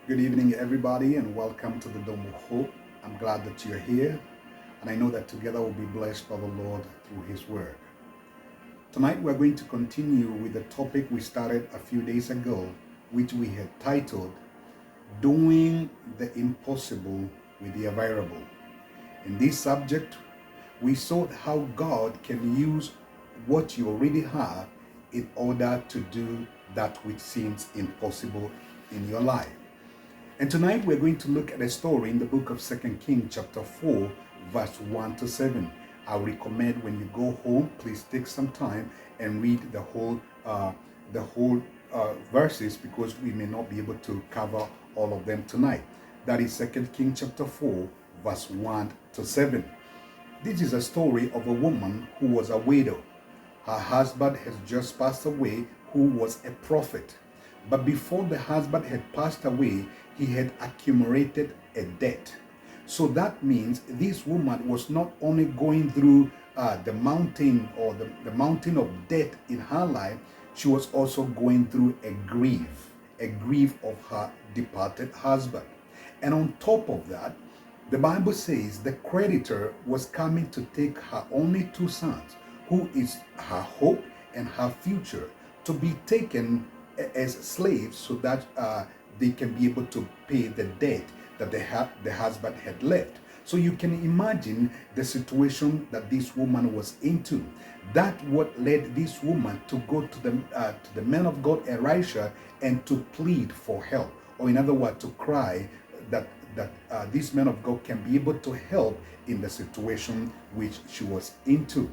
Good evening, everybody, and welcome to the Dome of Hope. I'm glad that you're here, and I know that together we'll be blessed by the Lord through His Word. Tonight, we're going to continue with the topic we started a few days ago, which we had titled Doing the Impossible with the Available. In this subject, we saw how God can use what you already have in order to do that which seems impossible in your life. And tonight we're going to look at a story in the book of 2 Kings chapter 4, verse 1 to 7. I recommend when you go home, please take some time and read the whole verses, because we may not be able to cover all of them tonight. That is 2 Kings chapter 4, verse 1 to 7. This is a story of a woman who was a widow. Her husband has just passed away, who was a prophet. But before the husband had passed away, he had accumulated a debt. So that means this woman was not only going through the mountain or the mountain of debt in her life, she was also going through a grief of her departed husband. And on top of that, the Bible says the creditor was coming to take her only two sons, who is her hope and her future, to be taken as slaves so that they can be able to pay the debt that the husband had left. So you can imagine the situation that this woman was into. That what led this woman to go to the man of God Elisha and to plead for help, or in other words, to cry that this man of God can be able to help in the situation which she was into.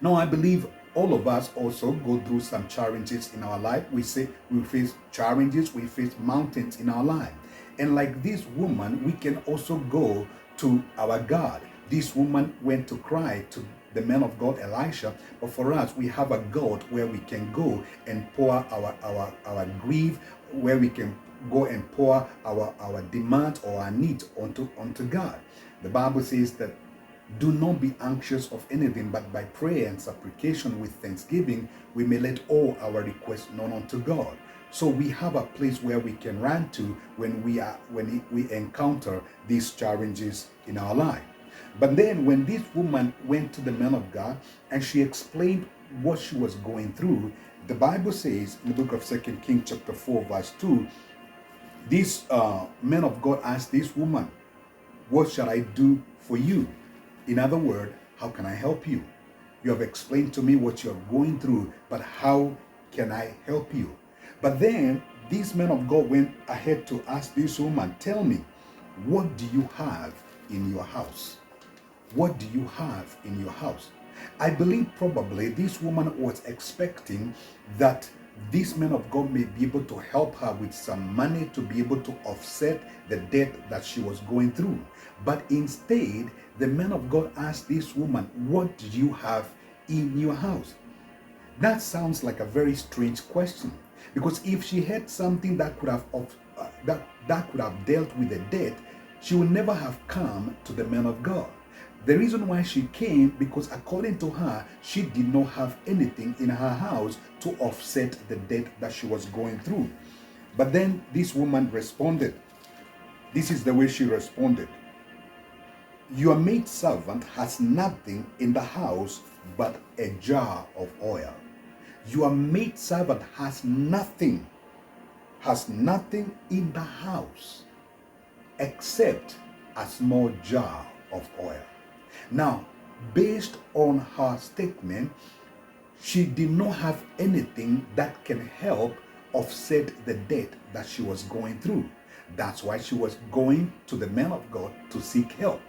Now, I believe all of us also go through some challenges in our life. We face challenges, we face mountains in our life. And like this woman, we can also go to our God. This woman went to cry to the man of God, Elisha. But for us, we have a God where we can go and pour our grief, where we can go and pour our demands or our needs onto God. The Bible says that do not be anxious of anything, but by prayer and supplication with thanksgiving, we may let all our requests known unto God. So we have a place where we can run to when we encounter these challenges in our life. But then when this woman went to the man of God and she explained what she was going through, the Bible says in the book of 2 Kings chapter 4, verse 2, this man of God asked this woman, "What shall I do for you?" In other words, how can I help you? You have explained to me what you're going through, but how can I help you? But then this man of God went ahead to ask this woman, "Tell me, what do you have in your house? What do you have in your house?" I believe probably this woman was expecting that this man of God may be able to help her with some money to be able to offset the debt that she was going through. But instead, the man of God asked this woman, "What do you have in your house?" That sounds like a very strange question, because if she had something that could have that could have dealt with the debt, she would never have come to the man of God. The reason why she came, because according to her, she did not have anything in her house to offset the debt that she was going through. But then this woman responded. This is the way she responded. "Your maidservant has nothing in the house but a jar of oil." Your maidservant has nothing in the house except a small jar of oil. Now, based on her statement, she did not have anything that can help offset the debt that she was going through. That's why she was going to the man of God to seek help.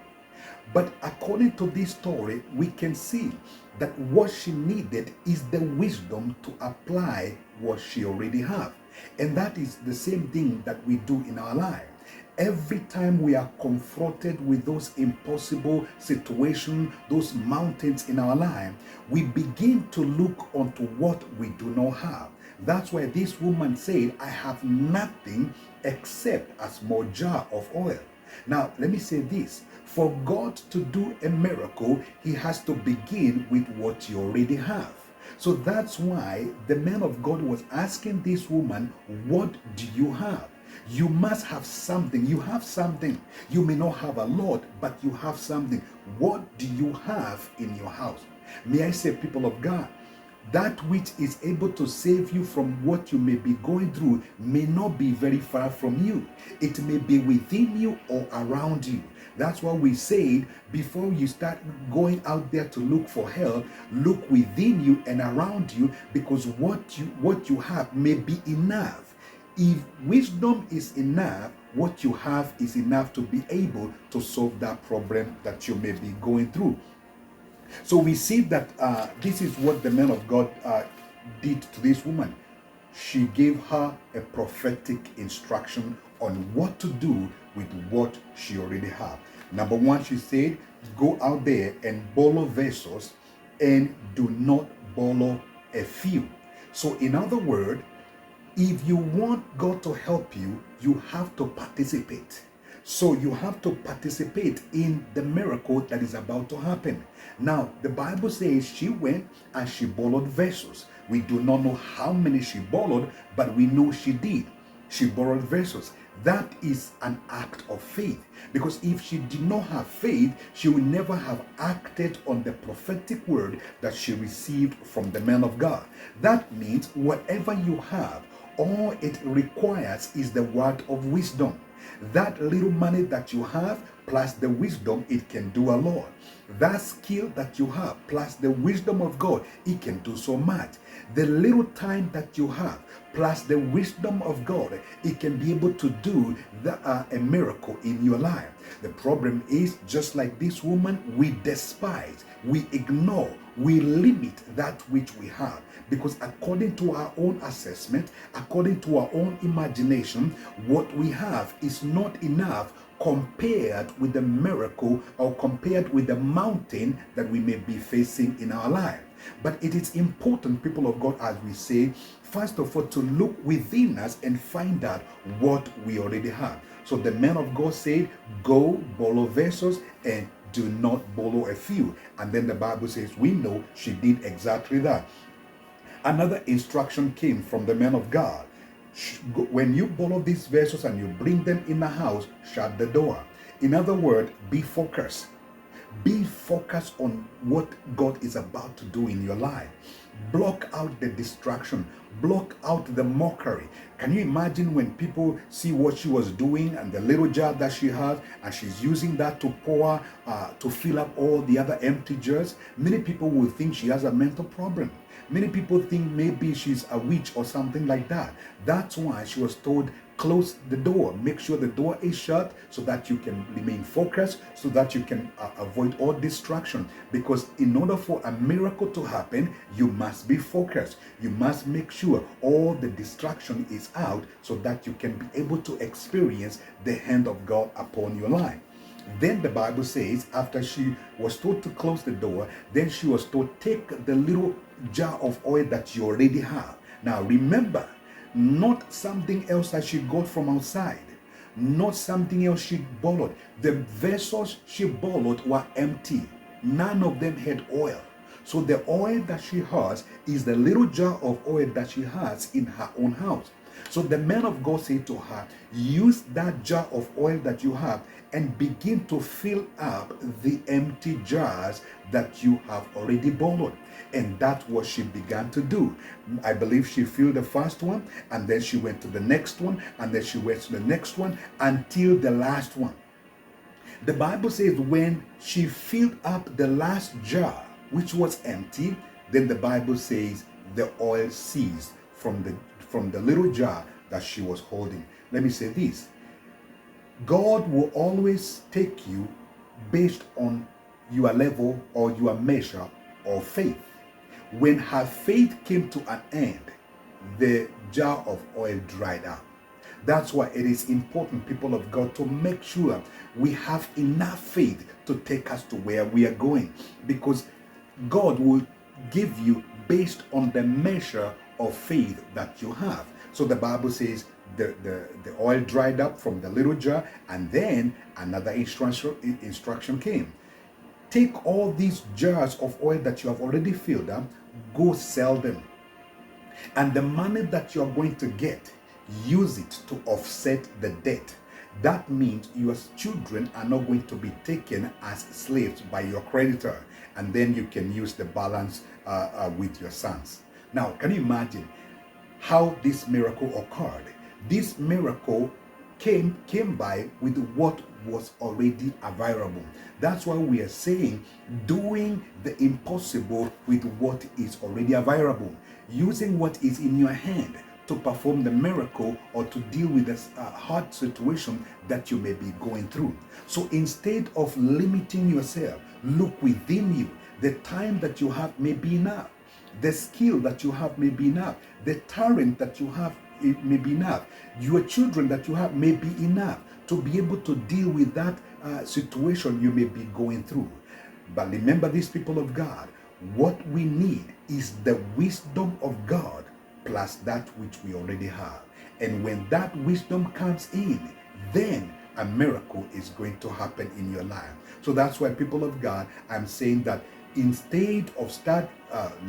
But according to this story, we can see that what she needed is the wisdom to apply what she already has. And that is the same thing that we do in our life. Every time we are confronted with those impossible situations, those mountains in our life, we begin to look onto what we do not have. That's why this woman said, "I have nothing except a small jar of oil." Now, let me say this. For God to do a miracle, He has to begin with what you already have. So that's why the man of God was asking this woman, "What do you have?" You must have something. You have something. You may not have a lot, but you have something. What do you have in your house? May I say, people of God, that which is able to save you from what you may be going through may not be very far from you. It may be within you or around you. That's why we said, before you start going out there to look for help, look within you and around you, because what you have may be enough. If wisdom is enough, what you have is enough to be able to solve that problem that you may be going through. So we see that this is what the man of God did to this woman. She gave her a prophetic instruction on what to do with what she already had. Number one, she said, go out there and borrow vessels and do not borrow a few. So in other words, if you want God to help you, you have to participate. So you have to participate in the miracle that is about to happen. Now, the Bible says she went and she borrowed vessels. We do not know how many she borrowed, but we know she did. She borrowed vessels. That is an act of faith. Because if she did not have faith, she would never have acted on the prophetic word that she received from the man of God. That means whatever you have, all it requires is the word of wisdom. That little money that you have, plus the wisdom, it can do a lot. That skill that you have, plus the wisdom of God, it can do so much. The little time that you have, plus the wisdom of God, it can be able to do a miracle in your life. The problem is, just like this woman, we despise, we ignore, we limit that which we have, because according to our own assessment, according to our own imagination, what we have is not enough compared with the miracle or compared with the mountain that we may be facing in our life. But it is important, people of God, as we say, first of all, to look within us and find out what we already have. So the man of God said, go borrow vessels and do not borrow a few. And then the Bible says, we know she did exactly that. Another instruction came from the man of God. When you borrow these vessels and you bring them in the house, shut the door. In other words, be focused. Be focused on what God is about to do in your life. Block out the distraction. Block out the mockery. Can you imagine when people see what she was doing and the little jar that she has, and she's using that to pour, to fill up all the other empty jars? Many people will think she has a mental problem. Many people think maybe she's a witch or something like that. That's why she was told, close the door. Make sure the door is shut so that you can remain focused, so that you can avoid all distraction. Because in order for a miracle to happen, you must be focused. You must make sure all the distraction is out so that you can be able to experience the hand of God upon your life. Then the Bible says, after she was told to close the door, then she was told, take the little jar of oil that you already have. Now remember, not something else that she got from outside, not something else she borrowed. The vessels she borrowed were empty. None of them had oil. So the oil that she has is the little jar of oil that she has in her own house. So the man of God said to her, use that jar of oil that you have and begin to fill up the empty jars that you have already borrowed. And that's what she began to do. I believe she filled the first one, and then she went to the next one, and then she went to the next one until the last one. The Bible says when she filled up the last jar, which was empty, then the Bible says the oil ceased from the little jar that she was holding. Let me say this. God will always take you based on your level or your measure of faith. When her faith came to an end, the jar of oil dried up. That's why it is important, people of God, to make sure we have enough faith to take us to where we are going. Because God will give you based on the measure of faith that you have. So the Bible says the oil dried up from the little jar, and then another instruction came. Take all these jars of oil that you have already filled up, go sell them. And the money that you are going to get, use it to offset the debt. That means your children are not going to be taken as slaves by your creditor, and then you can use the balance with your sons. Now, can you imagine how this miracle occurred? This miracle came by with what was already available. That's why we are saying doing the impossible with what is already available, using what is in your hand to perform the miracle or to deal with this hard situation that you may be going through. So instead of limiting yourself, look within you. The time that you have may be enough. The skill that you have may be enough. The talent that you have, it may be enough. Your children that you have may be enough to be able to deal with that situation you may be going through. But remember, these people of God, what we need is the wisdom of God plus that which we already have. And when that wisdom comes in, then a miracle is going to happen in your life. So that's why, people of God, I'm saying that instead of start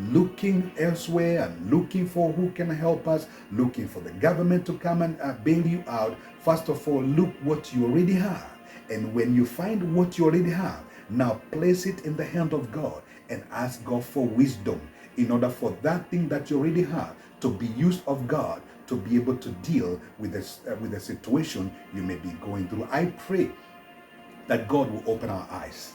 looking elsewhere and looking for who can help us, looking for the government to come and bail you out, first of all, look what you already have. And when you find what you already have, now place it in the hand of God and ask God for wisdom in order for that thing that you already have to be used of God to be able to deal with the situation you may be going through. I pray that God will open our eyes.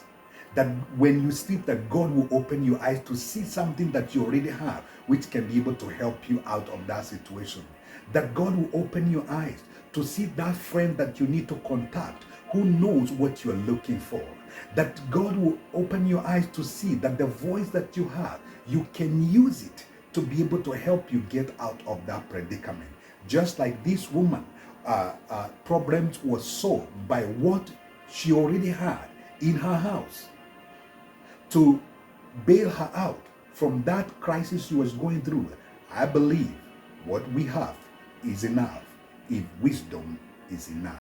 That when you sleep, that God will open your eyes to see something that you already have, which can be able to help you out of that situation. That God will open your eyes to see that friend that you need to contact, who knows what you're looking for. That God will open your eyes to see that the voice that you have, you can use it to be able to help you get out of that predicament. Just like this woman, problems were solved by what she already had in her house to bail her out from that crisis she was going through. I believe what we have is enough if wisdom is enough.